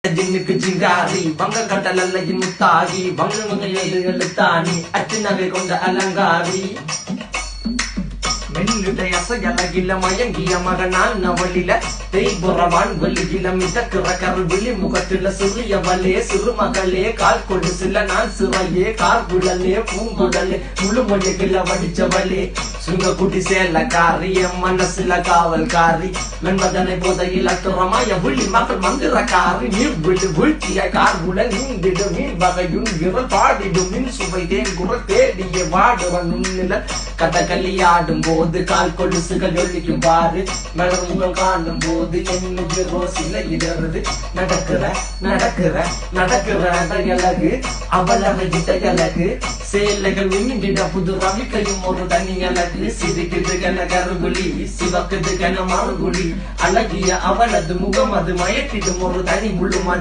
ஜின்னுக்கு ஜிங்காரி வங்க கடலல்ல முத்தாகி வங்க எழுத்தாணி அச்சு நகை கொண்ட அலங்காரி மெல்லுடைய அசையலகில மயங்கிய மகனான் நவளில தேய்புறவான் வெளியில மிதக்கிற கருவிழி முகத்தில சிறியவளே சிறுமகளே கால் கொடு சில நான் சிறையே கார்குழலே பூங்குடலே முழுமொழிகள வடிச்சவளே சுங்க குட்டி சேலக்காரி என் மனசுல காவல்காரி மென்பதனை போதையில் அத்துறமாய விழி மகள் மந்திரக்காரி நீர் விழு வீழ்ச்சிய கார்குழல் நீந்திடு மீன் வகையுன் விரல் பாடிடும் மின் சுவை தேன் குரல் தேடிய வாடுவன் உன்னில கதகளியாடும் போது கால் கொலுசுகள் ஒழிக்கும் பாரு மலர் முகம் காணும் போது என்னுடைய ரோசில இடருது நடக்கிற நடக்கிற நடக்கிற அழகு அவளவை அழகு சேலைகள் உண்ணிட புது ரவிக்கையும் ஒரு தனி அழகு சிரிக்குது கன கருகுலி சிவக்குது கன மறுகுலி அழகிய அவளது முகம் அது மயக்கிடும் ஒரு தனி முழு